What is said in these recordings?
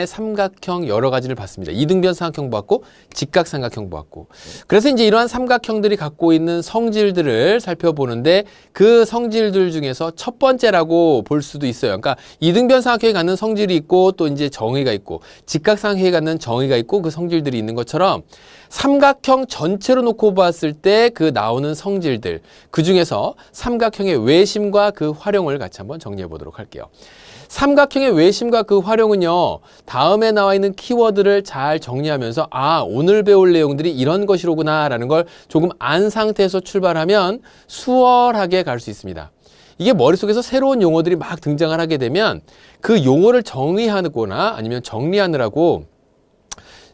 삼각형 여러 가지를 봤습니다. 이등변 삼각형 보았고 직각삼각형 보았고, 그래서 이제 이러한 삼각형들이 갖고 있는 성질들을 살펴보는데 그 성질들 중에서 첫 번째라고 볼 수도 있어요. 그러니까 이등변 삼각형이 갖는 성질이 있고 또 이제 정의가 있고 직각삼각형이 갖는 정의가 있고 그 성질들이 있는 것처럼 삼각형 전체로 놓고 봤을 때 그 나오는 성질들, 그 중에서 삼각형의 외심과 그 활용을 같이 한번 정리해 보도록 할게요. 삼각형의 외심과 그 활용은요, 다음에 나와 있는 키워드를 잘 정리하면서 아, 오늘 배울 내용들이 이런 것이로구나 라는 걸 조금 안 상태에서 출발하면 수월하게 갈 수 있습니다. 이게 머릿속에서 새로운 용어들이 막 등장을 하게 되면 그 용어를 정의하거나 아니면 정리하느라고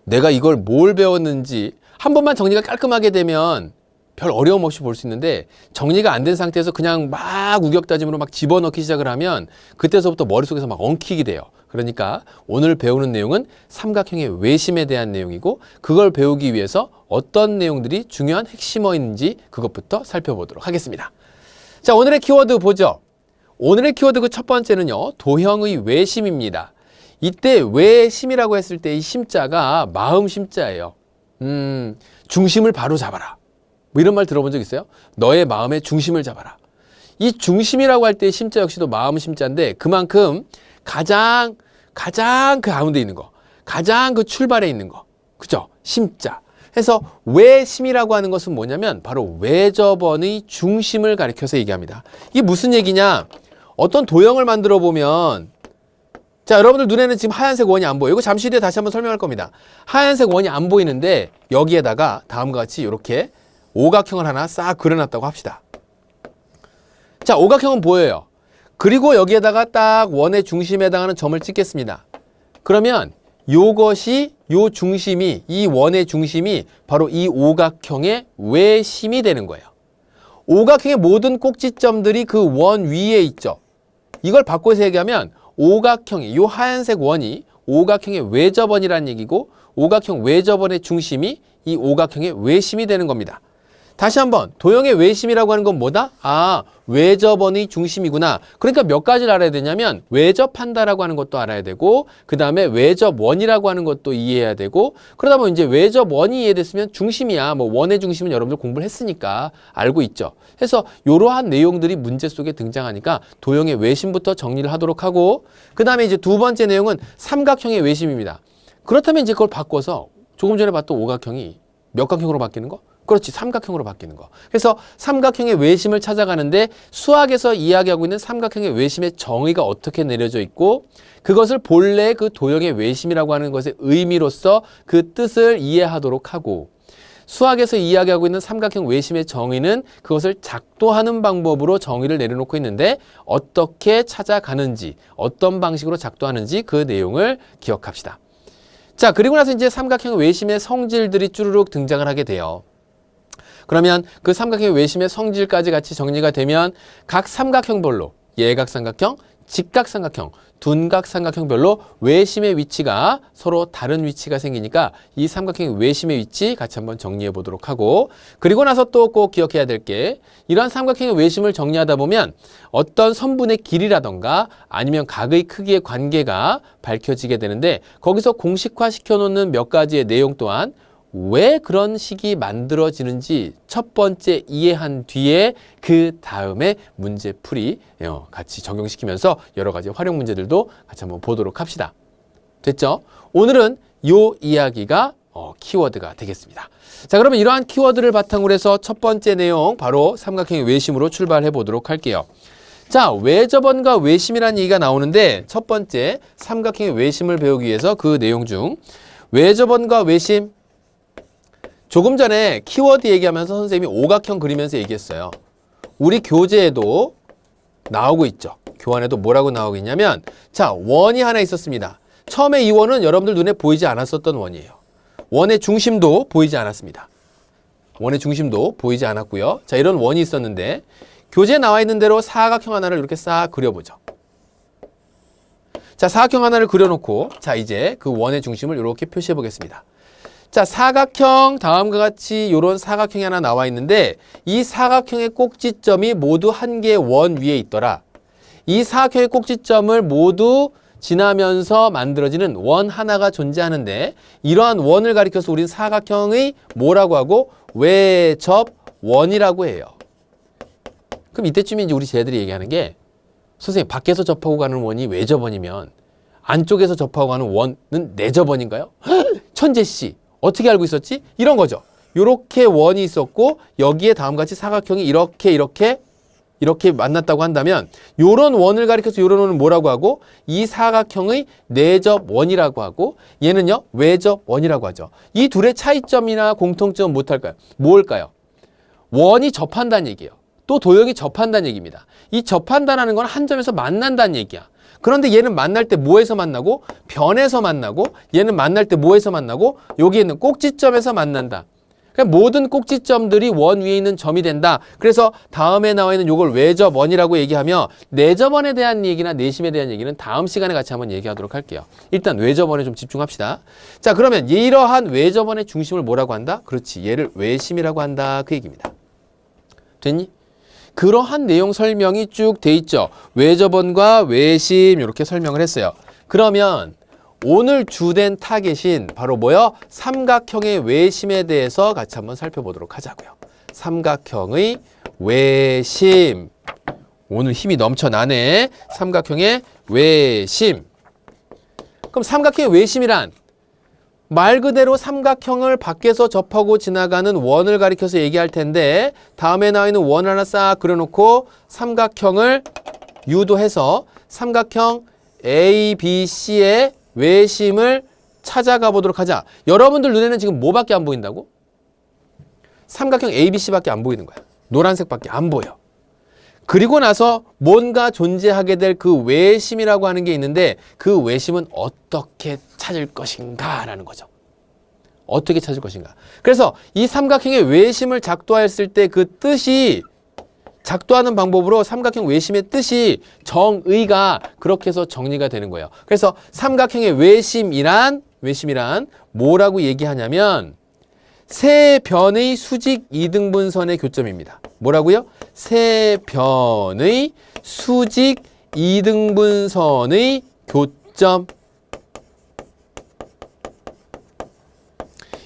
내가 이걸 뭘 배웠는지 한 번만 정리가 깔끔하게 되면 별 어려움 없이 볼 수 있는데, 정리가 안 된 상태에서 그냥 막 우격다짐으로 막 집어넣기 시작을 하면 그때서부터 머릿속에서 막 엉키게 돼요. 그러니까 오늘 배우는 내용은 삼각형의 외심에 대한 내용이고, 그걸 배우기 위해서 어떤 내용들이 중요한 핵심어인지 그것부터 살펴보도록 하겠습니다. 자, 오늘의 키워드 보죠. 오늘의 키워드 그 첫 번째는요, 도형의 외심입니다. 이때 외심이라고 했을 때 이 심자가 마음 심자예요. 중심을 바로 잡아라. 뭐 이런 말 들어본 적 있어요? 너의 마음의 중심을 잡아라. 이 중심이라고 할 때 심자 역시도 마음 심자인데 그만큼 가장 그 가운데 있는 거, 가장 그 출발에 있는 거, 그죠? 심자. 해서 외심이라고 하는 것은 뭐냐면 바로 외접원의 중심을 가리켜서 얘기합니다. 이게 무슨 얘기냐? 어떤 도형을 만들어 보면, 자, 여러분들 눈에는 지금 하얀색 원이 안 보여요. 이거 잠시 뒤에 다시 한번 설명할 겁니다. 하얀색 원이 안 보이는데 여기에다가 다음과 같이 이렇게 오각형을 하나 싹 그려놨다고 합시다. 자, 오각형은 보여요. 그리고 여기에다가 딱 원의 중심에 해당하는 점을 찍겠습니다. 그러면 요것이, 요 중심이, 이 원의 중심이 바로 이 오각형의 외심이 되는 거예요. 오각형의 모든 꼭지점들이 그 원 위에 있죠. 이걸 바꿔서 얘기하면 오각형이, 요 하얀색 원이 오각형의 외접원이라는 얘기고, 오각형 외접원의 중심이 이 오각형의 외심이 되는 겁니다. 다시 한번, 도형의 외심이라고 하는 건 뭐다? 아, 외접원의 중심이구나. 그러니까 몇 가지를 알아야 되냐면 외접한다라고 하는 것도 알아야 되고, 그 다음에 외접원이라고 하는 것도 이해해야 되고, 그러다 보면 이제 외접원이 이해됐으면 중심이야. 뭐 원의 중심은 여러분들 공부를 했으니까 알고 있죠. 그래서 이러한 내용들이 문제 속에 등장하니까 도형의 외심부터 정리를 하도록 하고, 그 다음에 이제 두 번째 내용은 삼각형의 외심입니다. 그렇다면 이제 그걸 바꿔서 조금 전에 봤던 오각형이 몇 각형으로 바뀌는 거? 그렇지, 삼각형으로 바뀌는 거. 그래서 삼각형의 외심을 찾아가는데 수학에서 이야기하고 있는 삼각형의 외심의 정의가 어떻게 내려져 있고, 그것을 본래 그 도형의 외심이라고 하는 것의 의미로서 그 뜻을 이해하도록 하고, 수학에서 이야기하고 있는 삼각형 외심의 정의는 그것을 작도하는 방법으로 정의를 내려놓고 있는데 어떻게 찾아가는지, 어떤 방식으로 작도하는지 그 내용을 기억합시다. 자, 그리고 나서 이제 삼각형 외심의 성질들이 쭈루룩 등장을 하게 돼요. 그러면 그 삼각형 외심의 성질까지 같이 정리가 되면 각 삼각형별로 예각삼각형, 직각삼각형, 둔각삼각형별로 외심의 위치가 서로 다른 위치가 생기니까 이 삼각형 외심의 위치 같이 한번 정리해 보도록 하고, 그리고 나서 또 꼭 기억해야 될 게, 이러한 삼각형의 외심을 정리하다 보면 어떤 선분의 길이라던가 아니면 각의 크기의 관계가 밝혀지게 되는데, 거기서 공식화 시켜놓는 몇 가지의 내용 또한 왜 그런 식이 만들어지는지 첫 번째 이해한 뒤에 그 다음에 문제풀이 같이 적용시키면서 여러 가지 활용 문제들도 같이 한번 보도록 합시다. 됐죠? 오늘은 요 이야기가 키워드가 되겠습니다. 자, 그러면 이러한 키워드를 바탕으로 해서 첫 번째 내용 바로 삼각형의 외심으로 출발해 보도록 할게요. 자, 외접원과 외심이라는 얘기가 나오는데 첫 번째 삼각형의 외심을 배우기 위해서 그 내용 중 외접원과 외심, 조금 전에 키워드 얘기하면서 선생님이 오각형 그리면서 얘기했어요. 우리 교재에도 나오고 있죠. 교환에도 뭐라고 나오고 있냐면, 자, 원이 하나 있었습니다. 처음에 이 원은 여러분들 눈에 보이지 않았었던 원이에요. 원의 중심도 보이지 않았습니다. 원의 중심도 보이지 않았고요. 자, 이런 원이 있었는데 교재에 나와 있는 대로 사각형 하나를 이렇게 싹 그려보죠. 자, 사각형 하나를 그려놓고, 자, 이제 그 원의 중심을 이렇게 표시해 보겠습니다. 자, 사각형 다음과 같이 이런 사각형이 하나 나와 있는데 이 사각형의 꼭지점이 모두 한 개의 원 위에 있더라. 이 사각형의 꼭지점을 모두 지나면서 만들어지는 원 하나가 존재하는데 이러한 원을 가리켜서 우리는 사각형의 뭐라고 하고 외접원이라고 해요. 그럼 이때쯤에 이제 우리 쟤들이 얘기하는 게 선생님 밖에서 접하고 가는 원이 외접원이면 안쪽에서 접하고 가는 원은 내접원인가요? 천재씨 어떻게 알고 있었지? 이런 거죠. 이렇게 원이 있었고 여기에 다음과 같이 사각형이 이렇게 만났다고 한다면 요런 원을 가리켜서 요런 원은 뭐라고 하고 이 사각형의 내접원이라고 하고 얘는요 외접원이라고 하죠. 이 둘의 차이점이나 공통점은 뭘까요? 원이 접한다는 얘기예요. 또 도형이 접한다는 얘기입니다. 이 접한다는 건 한 점에서 만난다는 얘기야. 그런데 얘는 만날 때 뭐에서 만나고 변에서 만나고 얘는 만날 때 뭐에서 만나고 여기 있는 꼭지점에서 만난다. 그러니까 모든 꼭지점들이 원 위에 있는 점이 된다. 그래서 다음에 나와 있는 요걸 외접원이라고 얘기하며 내접원에 대한 얘기나 내심에 대한 얘기는 다음 시간에 같이 한번 얘기하도록 할게요. 일단 외접원에 좀 집중합시다. 자, 그러면 이러한 외접원의 중심을 뭐라고 한다? 그렇지. 얘를 외심이라고 한다. 그 얘기입니다. 됐니? 그러한 내용 설명이 쭉 돼 있죠. 외접원과 외심 이렇게 설명을 했어요. 그러면 오늘 주된 타겟인 바로 뭐요? 삼각형의 외심에 대해서 같이 한번 살펴보도록 하자고요. 삼각형의 외심. 오늘 힘이 넘쳐나네. 삼각형의 외심. 그럼 삼각형의 외심이란 말 그대로 삼각형을 밖에서 접하고 지나가는 원을 가리켜서 얘기할 텐데 다음에 나와 있는 원 하나 싹 그려놓고 삼각형을 유도해서 삼각형 ABC의 외심을 찾아가 보도록 하자. 여러분들 눈에는 지금 뭐밖에 안 보인다고? 삼각형 ABC밖에 안 보이는 거야. 노란색밖에 안 보여. 그리고 나서 뭔가 존재하게 될 그 외심이라고 하는 게 있는데 그 외심은 어떻게 찾을 것인가 라는 거죠. 어떻게 찾을 것인가. 그래서 이 삼각형의 외심을 작도하였을 때 그 뜻이 작도하는 방법으로 삼각형 외심의 뜻이 정의가 그렇게 해서 정리가 되는 거예요. 그래서 삼각형의 외심이란 뭐라고 얘기하냐면 세 변의 수직 이등분선의 교점입니다. 뭐라고요? 세 변의 수직 이등분선의 교점.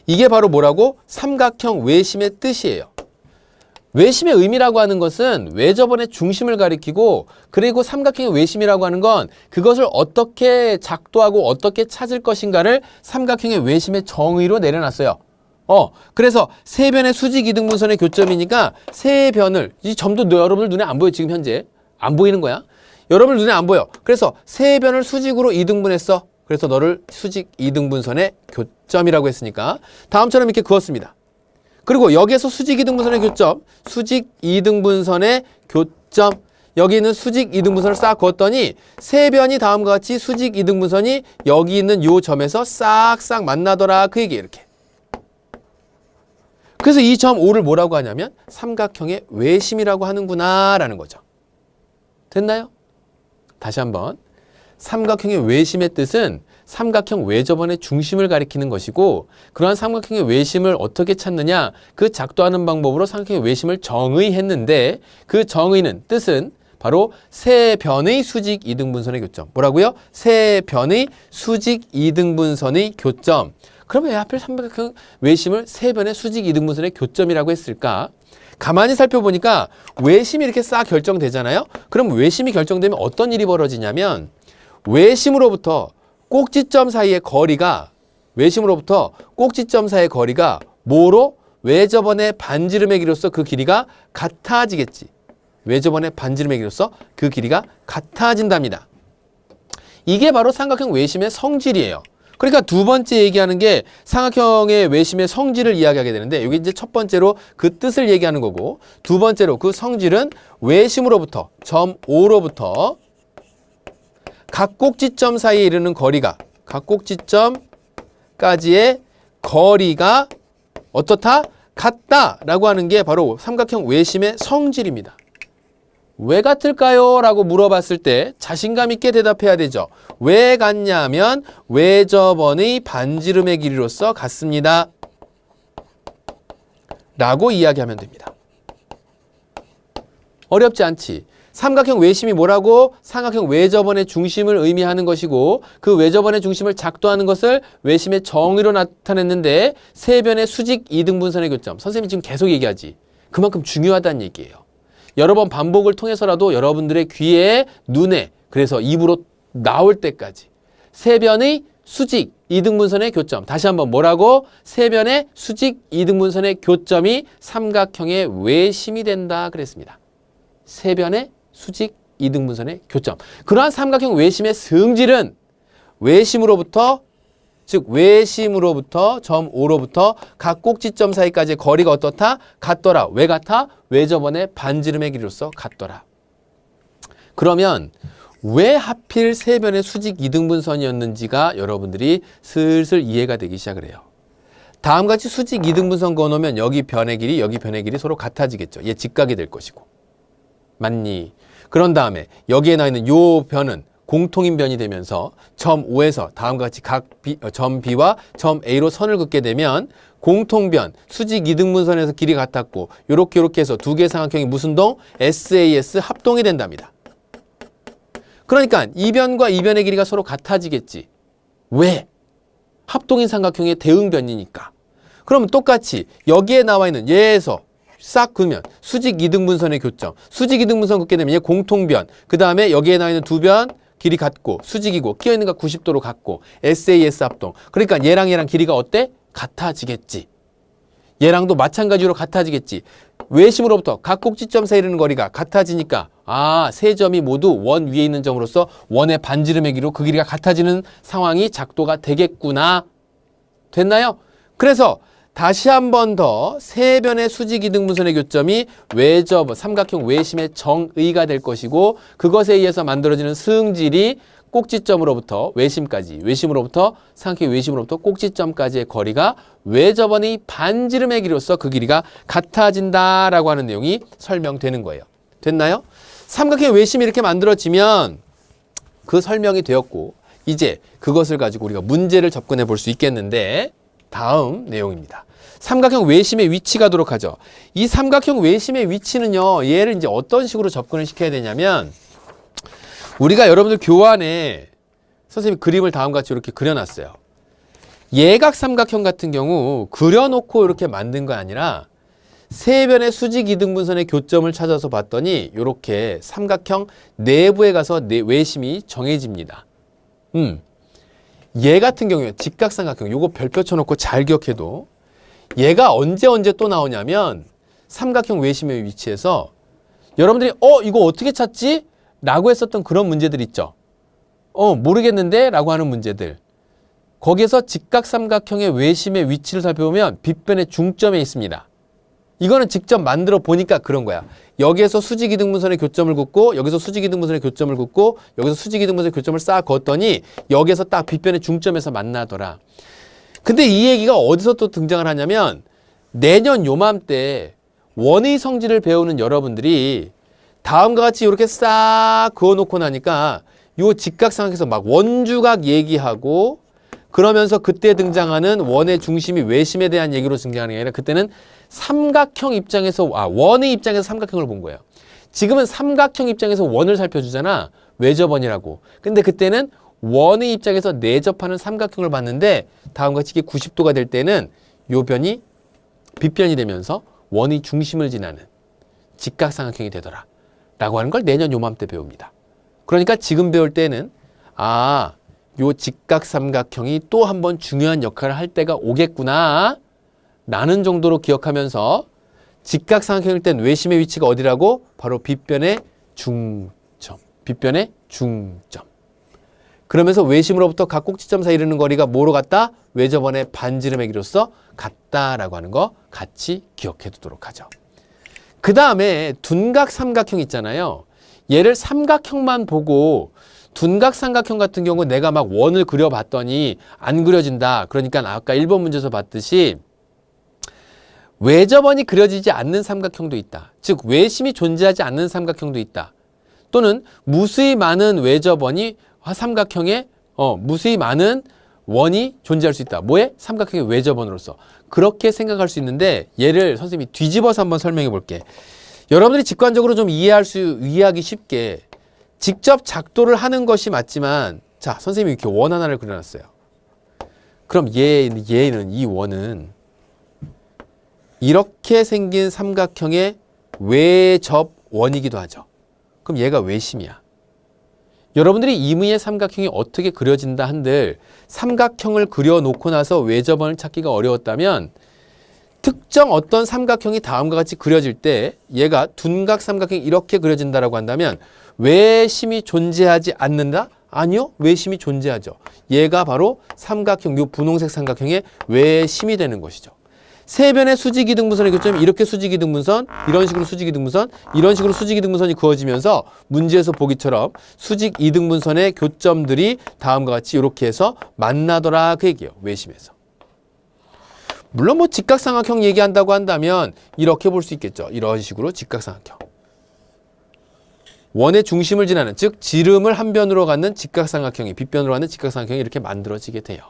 이게 바로 뭐라고? 삼각형 외심의 뜻이에요. 외심의 의미라고 하는 것은 외접원의 중심을 가리키고 그리고 삼각형의 외심이라고 하는 건 그것을 어떻게 작도하고 어떻게 찾을 것인가를 삼각형의 외심의 정의로 내려놨어요. 그래서 세 변의 수직 이등분선의 교점이니까 세 변을 이 점도 여러분들 눈에 안 보여. 지금 현재 안 보이는 거야. 여러분 눈에 안 보여. 그래서 세 변을 수직으로 이등분했어. 그래서 너를 수직 이등분선의 교점이라고 했으니까 다음처럼 이렇게 그었습니다. 그리고 여기에서 수직 이등분선의 교점, 수직 이등분선의 교점, 여기 있는 수직 이등분선을 싹 그었더니 세 변이 다음과 같이 수직 이등분선이 여기 있는 요 점에서 싹싹 만나더라. 그 얘기 이렇게. 그래서 이 점 O를 뭐라고 하냐면 삼각형의 외심이라고 하는구나 라는 거죠. 됐나요? 다시 한번. 삼각형의 외심의 뜻은 삼각형 외접원의 중심을 가리키는 것이고 그러한 삼각형의 외심을 어떻게 찾느냐 그 작도하는 방법으로 삼각형의 외심을 정의했는데 그 정의는 뜻은 바로 세 변의 수직 이등분선의 교점. 뭐라고요? 세 변의 수직 이등분선의 교점. 그러면 왜 하필 삼각형 외심을 세 변의 수직 이등분선의 교점이라고 했을까? 가만히 살펴보니까 외심이 이렇게 싹 결정되잖아요. 그럼 외심이 결정되면 어떤 일이 벌어지냐면 외심으로부터 꼭지점 사이의 거리가 뭐로? 외접원의 반지름의 길이로서 그 길이가 같아지겠지. 외접원의 반지름의 길이로서 그 길이가 같아진답니다. 이게 바로 삼각형 외심의 성질이에요. 그러니까 두 번째 얘기하는 게 삼각형의 외심의 성질을 이야기하게 되는데 여기 이제 첫 번째로 그 뜻을 얘기하는 거고 두 번째로 그 성질은 외심으로부터 점 O로부터 각 꼭지점 사이에 이르는 거리가 각 꼭지점까지의 거리가 어떻다? 같다라고 하는 게 바로 삼각형 외심의 성질입니다. 왜 같을까요? 라고 물어봤을 때 자신감 있게 대답해야 되죠. 왜 같냐면 외접원의 반지름의 길이로서 같습니다. 라고 이야기하면 됩니다. 어렵지 않지. 삼각형 외심이 뭐라고? 삼각형 외접원의 중심을 의미하는 것이고 그 외접원의 중심을 작도하는 것을 외심의 정의로 나타냈는데 세 변의 수직 이등분선의 교점. 선생님이 지금 계속 얘기하지. 그만큼 중요하다는 얘기예요. 여러 번 반복을 통해서라도 여러분들의 귀에, 눈에, 그래서 입으로 나올 때까지 세 변의 수직 이등분선의 교점. 다시 한번 뭐라고? 세 변의 수직 이등분선의 교점이 삼각형의 외심이 된다 그랬습니다. 세 변의 수직 이등분선의 교점. 그러한 삼각형 외심의 성질은 외심으로부터 즉 외심으로부터 점 O로부터 각 꼭지점 사이까지의 거리가 어떻다? 같더라. 왜 같아? 외접원의 반지름의 길이로서 같더라. 그러면 왜 하필 세 변의 수직 이등분선이었는지가 여러분들이 슬슬 이해가 되기 시작을 해요. 다음과 같이 수직 이등분선 그어놓으면 여기 변의 길이 여기 변의 길이 서로 같아지겠죠. 얘 직각이 될 것이고. 맞니? 그런 다음에 여기에 나와 있는 요 변은 공통인 변이 되면서 점 O에서 다음과 같이 점 B와 점 A로 선을 긋게 되면 공통변, 수직 이등분선에서 길이 같았고 요렇게 해서 두 개의 삼각형이 무슨 동? SAS 합동이 된답니다. 그러니까 이 변과 이 변의 길이가 서로 같아지겠지. 왜? 합동인 삼각형의 대응변이니까. 그러면 똑같이 여기에 나와 있는 얘에서 싹 그으면 수직 이등분선의 교점. 수직 이등분선 긋게 되면 얘 공통변. 그 다음에 여기에 나와 있는 두 변 길이 같고 수직이고 끼어있는 거 90도로 같고 SAS 합동. 그러니까 얘랑 길이가 어때? 같아지겠지. 얘랑도 마찬가지로 같아지겠지. 외심으로부터 각 꼭지점 사이에 이르는 거리가 같아지니까 세 점이 모두 원 위에 있는 점으로서 원의 반지름의 길이로 그 길이가 같아지는 상황이 작도가 되겠구나. 됐나요? 그래서 다시 한 번 더 세 변의 수직 이등분선의 교점이 삼각형 외심의 정의가 될 것이고 그것에 의해서 만들어지는 승질이 꼭지점으로부터 외심으로부터 삼각형 외심으로부터 꼭지점까지의 거리가 외접원의 반지름의 길이로서 그 길이가 같아진다라고 하는 내용이 설명되는 거예요. 됐나요? 삼각형 외심이 이렇게 만들어지면 그 설명이 되었고 이제 그것을 가지고 우리가 문제를 접근해 볼 수 있겠는데 다음 내용입니다. 삼각형 외심의 위치 가도록 하죠. 이 삼각형 외심의 위치는요. 얘를 이제 어떤 식으로 접근을 시켜야 되냐면 우리가 여러분들 교환에 선생님이 그림을 다음과 같이 이렇게 그려놨어요. 예각 삼각형 같은 경우 그려놓고 이렇게 만든 거 아니라 세 변의 수직 이등분선의 교점을 찾아서 봤더니 이렇게 삼각형 내부에 가서 외심이 정해집니다. 얘 같은 경우에 직각삼각형 요거 별표 쳐놓고 잘 기억해도 얘가 언제 또 나오냐면 삼각형 외심의 위치에서 여러분들이 이거 어떻게 찾지? 라고 했었던 그런 문제들 있죠. 모르겠는데? 라고 하는 문제들. 거기에서 직각삼각형의 외심의 위치를 살펴보면 빗변의 중점에 있습니다. 이거는 직접 만들어 보니까 그런 거야. 여기에서 수직 이등분선의 교점을 긋고 여기서 수직 이등분선의 교점을 긋고 여기서 수직 이등분선의 교점을 쌓아 걷더니 여기에서 딱 빗변의 중점에서 만나더라. 근데 이 얘기가 어디서 또 등장을 하냐면 내년 요맘때 원의 성질을 배우는 여러분들이 다음과 같이 이렇게 싹 그어놓고 나니까 요 직각삼각에서 막 원주각 얘기하고 그러면서 그때 등장하는 원의 중심이 외심에 대한 얘기로 등장하는 게 아니라 그때는 삼각형 입장에서 원의 입장에서 삼각형을 본 거예요. 지금은 삼각형 입장에서 원을 살펴주잖아. 외접원이라고. 근데 그때는 원의 입장에서 내접하는 삼각형을 봤는데 다음과 같이 이게 90도가 될 때는 요 변이 빗변이 되면서 원의 중심을 지나는 직각삼각형이 되더라. 라고 하는 걸 내년 요맘때 배웁니다. 그러니까 지금 배울 때는 요 직각삼각형이 또 한 번 중요한 역할을 할 때가 오겠구나 라는 정도로 기억하면서 직각삼각형일 땐 외심의 위치가 어디라고? 바로 빗변의 중점. 빗변의 중점. 그러면서 외심으로부터 각 꼭지점 사이 이르는 거리가 뭐로 같다? 외접원의 반지름의 길이로서 같다라고 하는 거 같이 기억해 두도록 하죠. 그 다음에 둔각 삼각형 있잖아요. 얘를 삼각형만 보고 둔각 삼각형 같은 경우 내가 막 원을 그려봤더니 안 그려진다. 그러니까 아까 1번 문제에서 봤듯이 외접원이 그려지지 않는 삼각형도 있다. 즉 외심이 존재하지 않는 삼각형도 있다. 또는 무수히 많은 외접원이 삼각형에 무수히 많은 원이 존재할 수 있다. 뭐에? 삼각형의 외접원으로서. 그렇게 생각할 수 있는데 얘를 선생님이 뒤집어서 한번 설명해 볼게. 여러분들이 직관적으로 좀 이해하기 쉽게 직접 작도를 하는 것이 맞지만, 자, 선생님이 이렇게 원 하나를 그려놨어요. 그럼 얘는 이 원은 이렇게 생긴 삼각형의 외접원이기도 하죠. 그럼 얘가 외심이야. 여러분들이 이무의 삼각형이 어떻게 그려진다 한들 삼각형을 그려놓고 나서 외접원을 찾기가 어려웠다면 특정 어떤 삼각형이 다음과 같이 그려질 때 얘가 둔각 삼각형이 이렇게 그려진다라고 한다면 외심이 존재하지 않는다? 아니요. 외심이 존재하죠. 얘가 바로 삼각형, 요 분홍색 삼각형의 외심이 되는 것이죠. 세 변의 수직이등분선의 교점이 이렇게 수직이등분선, 이런 식으로 수직이등분선, 이런 식으로 수직이등분선이 그어지면서 문제에서 보기처럼 수직이등분선의 교점들이 다음과 같이 이렇게 해서 만나더라 그 얘기예요. 외심에서. 물론 뭐 직각삼각형 얘기한다고 한다면 이렇게 볼 수 있겠죠. 이런 식으로 직각삼각형. 원의 중심을 지나는, 즉 지름을 한 변으로 갖는 직각삼각형이, 빗변으로 갖는 직각삼각형이 이렇게 만들어지게 돼요.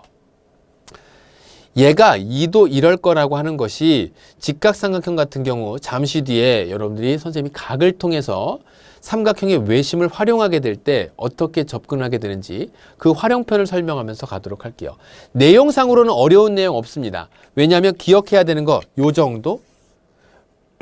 얘가 2도 이럴 거라고 하는 것이 직각삼각형 같은 경우 잠시 뒤에 여러분들이 선생님이 각을 통해서 삼각형의 외심을 활용하게 될 때 어떻게 접근하게 되는지 그 활용편을 설명하면서 가도록 할게요. 내용상으로는 어려운 내용 없습니다. 왜냐하면 기억해야 되는 거 요 정도?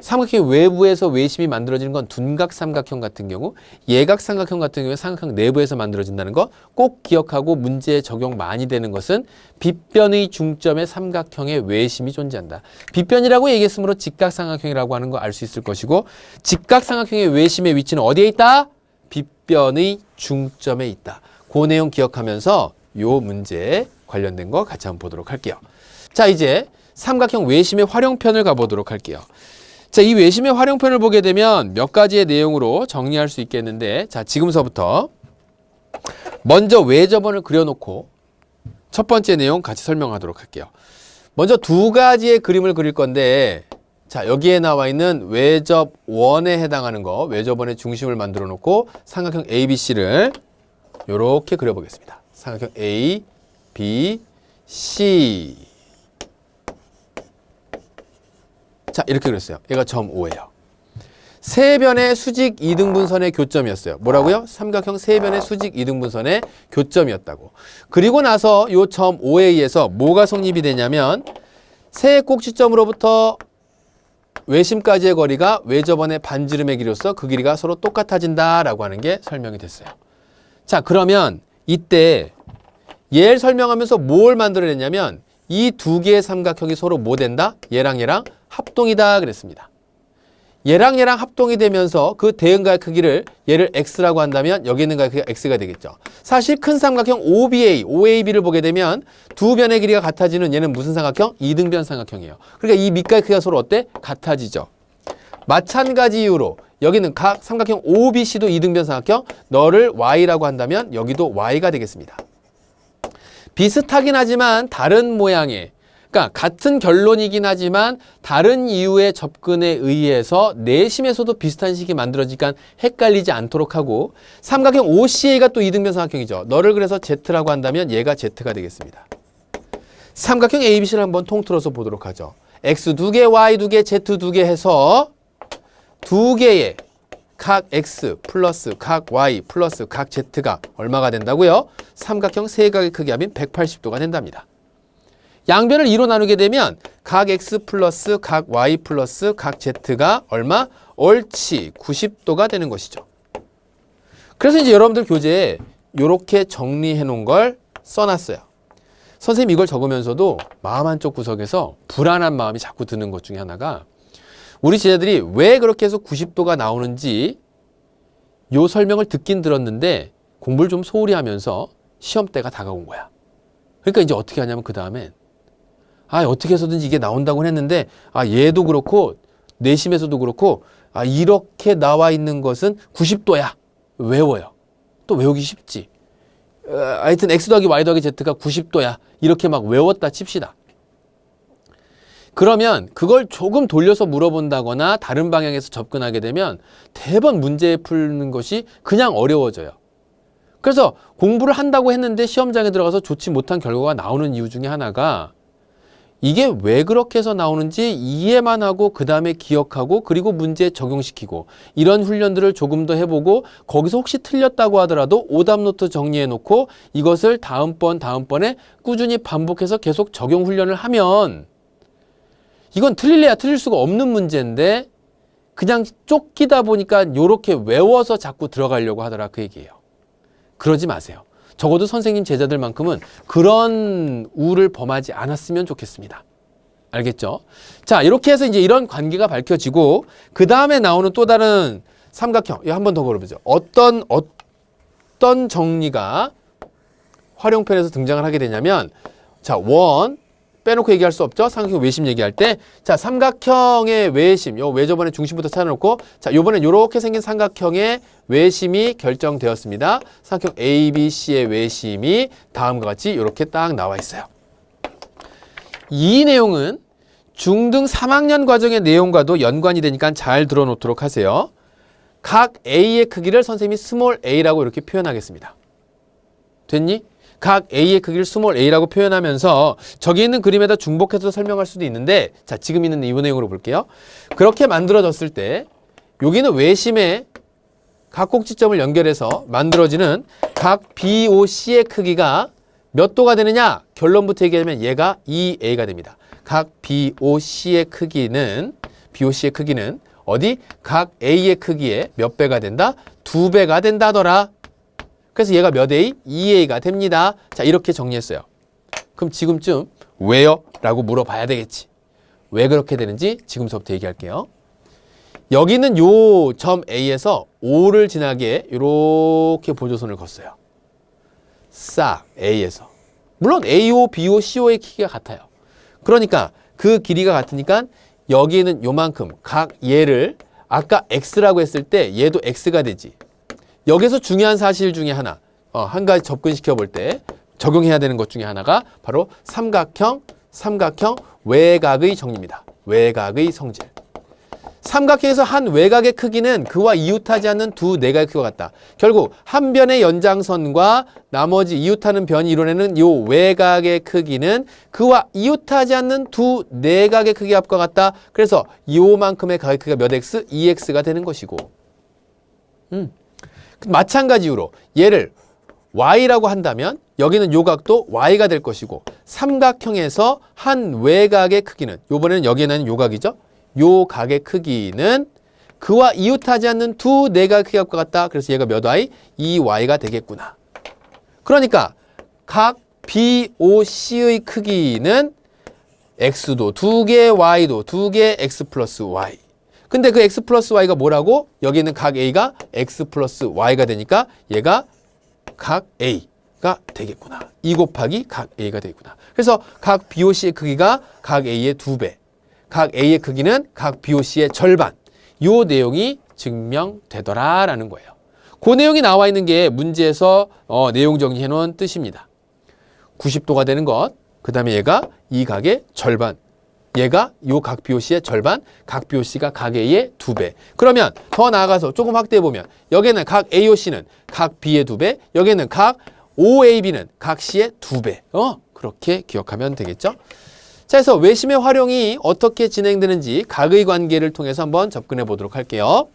삼각형 외부에서 외심이 만들어지는 건 둔각 삼각형 같은 경우, 예각 삼각형 같은 경우에 삼각형 내부에서 만들어진다는 거 꼭 기억하고 문제에 적용 많이 되는 것은 빗변의 중점에 삼각형의 외심이 존재한다. 빗변이라고 얘기했으므로 직각 삼각형이라고 하는 거 알 수 있을 것이고, 직각 삼각형의 외심의 위치는 어디에 있다? 빗변의 중점에 있다. 그 내용 기억하면서 요 문제에 관련된 거 같이 한번 보도록 할게요. 자, 이제 삼각형 외심의 활용편을 가보도록 할게요. 자, 이 외심의 활용편을 보게 되면 몇 가지의 내용으로 정리할 수 있겠는데, 자, 지금서부터 먼저 외접원을 그려놓고 첫 번째 내용 같이 설명하도록 할게요. 먼저 두 가지의 그림을 그릴 건데, 자, 여기에 나와 있는 외접원에 해당하는 거, 외접원의 중심을 만들어 놓고 삼각형 ABC를 이렇게 그려보겠습니다. 삼각형 A, B, C. 자, 이렇게 그렸어요. 얘가 점 O예요. 세 변의 수직 이등분선의 교점이었어요. 뭐라고요? 삼각형 세 변의 수직 이등분선의 교점이었다고. 그리고 나서 요 점 O에 의해서 뭐가 성립이 되냐면 세 꼭지점으로부터 외심까지의 거리가 외접원의 반지름의 길이로서 그 길이가 서로 똑같아진다라고 하는 게 설명이 됐어요. 자, 그러면 이때 얘를 설명하면서 뭘 만들어냈냐면 이 두 개의 삼각형이 서로 뭐 된다? 얘랑 얘랑 합동이다 그랬습니다. 얘랑 얘랑 합동이 되면서 그 대응가의 크기를 얘를 x라고 한다면 여기 있는 가의 크기가 x가 되겠죠. 사실 큰 삼각형 OAB를 보게 되면 두 변의 길이가 같아지는 얘는 무슨 삼각형? 이등변 삼각형이에요. 그러니까 이 밑가의 크기가 서로 어때? 같아지죠. 마찬가지 이유로 여기는 각 삼각형 OBC도 이등변 삼각형, 너를 y라고 한다면 여기도 y가 되겠습니다. 비슷하긴 하지만 다른 모양의, 그러니까 같은 결론이긴 하지만 다른 이유의 접근에 의해서 내심에서도 비슷한 식이 만들어지니까 헷갈리지 않도록 하고, 삼각형 OCA가 또 이등변 삼각형이죠. 너를 그래서 Z라고 한다면 얘가 Z가 되겠습니다. 삼각형 ABC를 한번 통틀어서 보도록 하죠. X 2개, Y 2개, Z 2개 해서 두 개의 각 X 플러스 각 Y 플러스 각 Z가 얼마가 된다고요? 삼각형 세 각의 크기 합인 180도가 된답니다. 양변을 2로 나누게 되면 각 X 플러스 각 Y 플러스 각 Z가 얼마? 옳지 90도가 되는 것이죠. 그래서 이제 여러분들 교재에 이렇게 정리해 놓은 걸 써놨어요. 선생님 이걸 적으면서도 마음 한쪽 구석에서 불안한 마음이 자꾸 드는 것 중에 하나가, 우리 제자들이 왜 그렇게 해서 90도가 나오는지 요 설명을 듣긴 들었는데 공부를 좀 소홀히 하면서 시험 때가 다가온 거야. 그러니까 이제 어떻게 하냐면 그 다음엔 어떻게 해서든지 이게 나온다고 했는데 얘도 그렇고 내심에서도 그렇고 이렇게 나와 있는 것은 90도야. 외워요. 또 외우기 쉽지. 하여튼 X 더하기 Y 더하기 Z가 90도야. 이렇게 막 외웠다 칩시다. 그러면 그걸 조금 돌려서 물어본다거나 다른 방향에서 접근하게 되면 대번 문제 푸는 것이 그냥 어려워져요. 그래서 공부를 한다고 했는데 시험장에 들어가서 좋지 못한 결과가 나오는 이유 중에 하나가 이게 왜 그렇게 해서 나오는지 이해만 하고 그 다음에 기억하고 그리고 문제에 적용시키고 이런 훈련들을 조금 더 해보고 거기서 혹시 틀렸다고 하더라도 오답노트 정리해 놓고 이것을 다음번에 꾸준히 반복해서 계속 적용 훈련을 하면 이건 틀릴래야 틀릴 수가 없는 문제인데 그냥 쫓기다 보니까 요렇게 외워서 자꾸 들어가려고 하더라 그 얘기예요. 그러지 마세요. 적어도 선생님 제자들만큼은 그런 우를 범하지 않았으면 좋겠습니다. 알겠죠? 자, 이렇게 해서 이제 이런 관계가 밝혀지고 그 다음에 나오는 또 다른 삼각형. 이거 한 번 더 걸어보죠. 어떤 정리가 활용편에서 등장을 하게 되냐면 자, 원 빼놓고 얘기할 수 없죠. 삼각형 외심 얘기할 때. 자, 삼각형의 외심. 요 외접원의 중심부터 찾아놓고 자, 요번엔 요렇게 생긴 삼각형의 외심이 결정되었습니다. 삼각형 ABC의 외심이 다음과 같이 요렇게 딱 나와 있어요. 이 내용은 중등 3학년 과정의 내용과도 연관이 되니까 잘 들어놓도록 하세요. 각 A의 크기를 선생님이 스몰 a라고 이렇게 표현하겠습니다. 됐니? 각 A의 크기를 스몰 a라고 표현하면서 저기 있는 그림에다 중복해서 설명할 수도 있는데 자, 지금 있는 이 내용으로 볼게요. 그렇게 만들어졌을 때 여기는 외심의 각 꼭지점을 연결해서 만들어지는 각 BOC의 크기가 몇 도가 되느냐? 결론부터 얘기하면 얘가 2a가 됩니다. 각 BOC의 크기는 어디? 각 A의 크기의 몇 배가 된다? 2배가 된다더라. 그래서 얘가 몇 A? 2A가 됩니다. 자, 이렇게 정리했어요. 그럼 지금쯤 왜요? 라고 물어봐야 되겠지. 왜 그렇게 되는지 지금부터 얘기할게요. 여기는 요 점 A에서 O를 지나게 이렇게 보조선을 걷어요. 싹 A에서. 물론 AO, BO, CO의 크기가 같아요. 그러니까 그 길이가 같으니까 여기는 요만큼 각 얘를 아까 X라고 했을 때 얘도 X가 되지. 여기서 중요한 사실 중에 하나, 한 가지 접근시켜 볼 때 적용해야 되는 것 중에 하나가 바로 삼각형 외곽의 정리입니다. 외곽의 성질. 삼각형에서 한 외곽의 크기는 그와 이웃하지 않는 두 내각의 크기와 같다. 결국 한 변의 연장선과 나머지 이웃하는 변이 이뤄내는 이 외곽의 크기는 그와 이웃하지 않는 두 내각의 크기 합과 같다. 그래서 이만큼의 각의 크기가 몇 x? 2x가 되는 것이고 마찬가지 이유로 얘를 y라고 한다면 여기는 요 각도 y가 될 것이고 삼각형에서 한 외곽의 크기는 요번에는 여기에는 요 각이죠. 요 각의 크기는 그와 이웃하지 않는 두 내각의 크기 합과 같다. 그래서 얘가 몇 y? 2y가 되겠구나. 그러니까 각 BOC의 크기는 x도 2개, y도 2개, x 플러스 y. 근데 그 x 플러스 y가 뭐라고? 여기 있는 각 A가 x 플러스 y가 되니까 얘가 각 A가 되겠구나. 2 곱하기 각 A가 되겠구나. 그래서 각 BOC의 크기가 각 A의 2배. 각 A의 크기는 각 BOC의 절반. 요 내용이 증명되더라라는 거예요. 그 내용이 나와 있는 게 문제에서 내용 정리해 놓은 뜻입니다. 90도가 되는 것. 그 다음에 얘가 이 각의 절반. 얘가 요 각 BOC의 절반, 각 BOC가 각 A의 2배. 그러면 더 나아가서 조금 확대해 보면 여기는 각 AOC는 각 B의 2배, 여기는 각 OAB는 각 C의 2배. 그렇게 기억하면 되겠죠? 자, 그래서 외심의 활용이 어떻게 진행되는지 각의 관계를 통해서 한번 접근해 보도록 할게요.